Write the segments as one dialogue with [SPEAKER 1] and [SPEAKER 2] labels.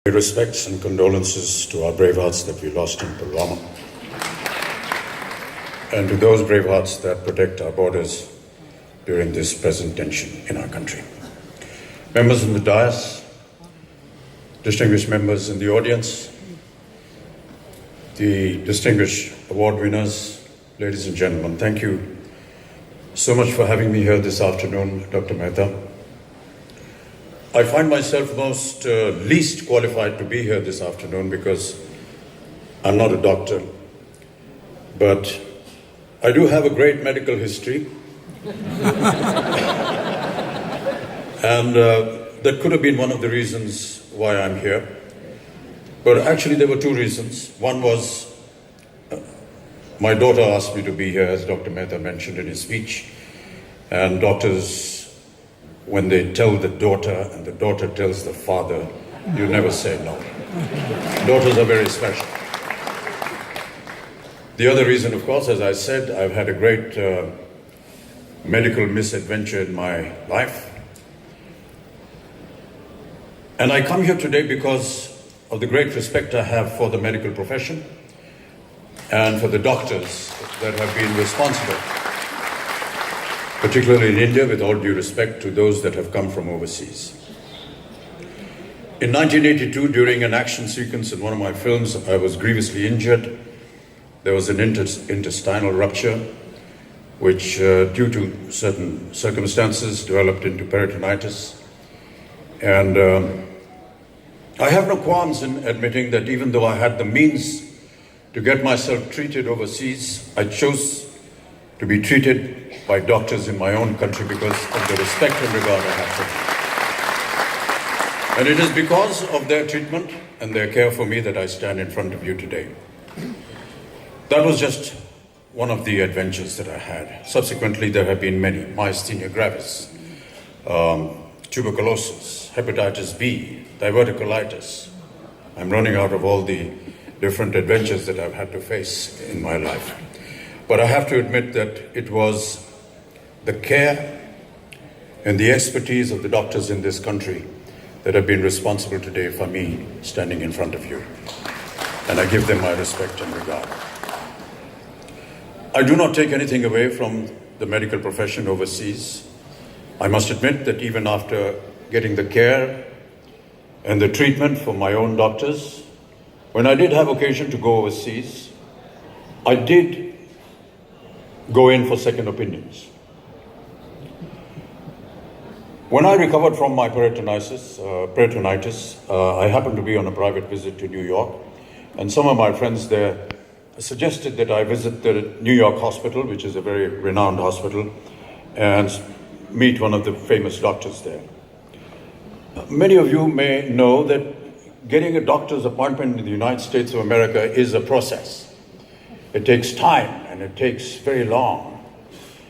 [SPEAKER 1] Respects and condolences to our brave hearts that we lost in Pulwama, and to those brave hearts that protect our borders during this present tension in our country. Members in the dais, distinguished members in the audience, the distinguished award winners, ladies and gentlemen, thank you so much for having me here this afternoon, Dr. Mehta. I find myself most least qualified to be here this afternoon because I'm not a doctor, but I do have a great medical history. And that could have been one of the reasons why I'm here. But actually there were two reasons. One was my daughter asked me to be here, as Dr. Mehta mentioned in his speech. And doctors, when they tell the daughter and the daughter tells the father, you never say no. Daughters are very special. The other reason, of course, as I said, I've had a great medical misadventure in my life. And I come here today because of the great respect I have for the medical profession and for the doctors that have been responsible, particularly in India, with all due respect to those that have come from overseas. In 1982, during an action sequence in one of my films, I was grievously injured. There was an intestinal rupture, which, due to certain circumstances, developed into peritonitis. And I have no qualms in admitting that even though I had the means to get myself treated overseas, I chose to be treated by doctors in my own country because of the respect and regard I have for them. And it is because of their treatment and their care for me that I stand in front of you today. That was just one of the adventures that I had. Subsequently, there have been many: myasthenia gravis, tuberculosis, hepatitis B, diverticulitis. I'm running out of all the different adventures that I've had to face in my life. But I have to admit that it was the care and the expertise of the doctors in this country that have been responsible today for me standing in front of you. And I give them my respect and regard. I do not take anything away from the medical profession overseas. I must admit that even after getting the care and the treatment from my own doctors, when I did have occasion to go overseas, I did go in for second opinions. When I recovered from my peritonitis, I happened to be on a private visit to New York, and some of my friends there suggested that I visit the New York hospital, which is a very renowned hospital, and meet one of the famous doctors there. Many of you may know that getting a doctor's appointment in the United States of America is a process. It takes time and it takes very long.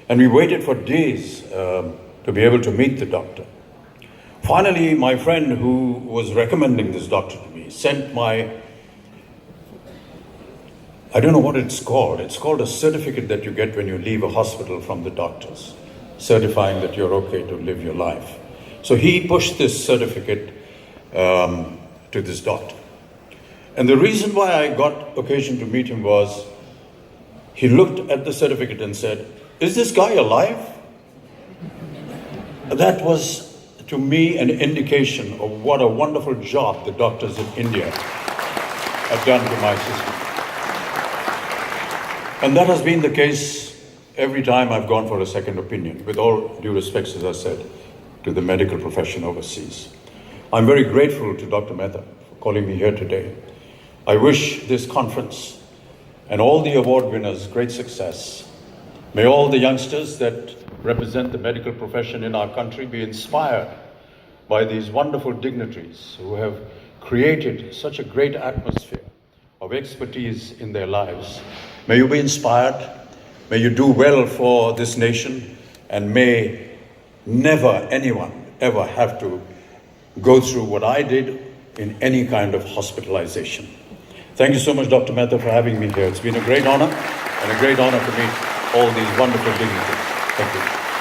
[SPEAKER 1] And we waited for days to be able to meet the doctor. Finally, my friend who was recommending this doctor to me sent I don't know what it's called. It's called a certificate that you get when you leave a hospital from the doctors, certifying that you're okay to live your life. So he pushed this certificate to this doctor. And the reason why I got occasion to meet him was he looked at the certificate and said, "Is this guy alive?" That was, to me, an indication of what a wonderful job the doctors in India have done to my system. And that has been the case every time I've gone for a second opinion, with all due respects, as I said, to the medical profession overseas. I'm very grateful to Dr. Mehta for calling me here today. I wish this conference and all the award winners great success. May all the youngsters that represent the medical profession in our country be inspired by these wonderful dignitaries who have created such a great atmosphere of expertise in their lives. May you be inspired, may you do well for this nation, and may never anyone ever have to go through what I did in any kind of hospitalization. Thank you so much, Dr. Mehta, for having me here. It's been a great honor, and a great honor to meet all these wonderful dignitaries. Thank you.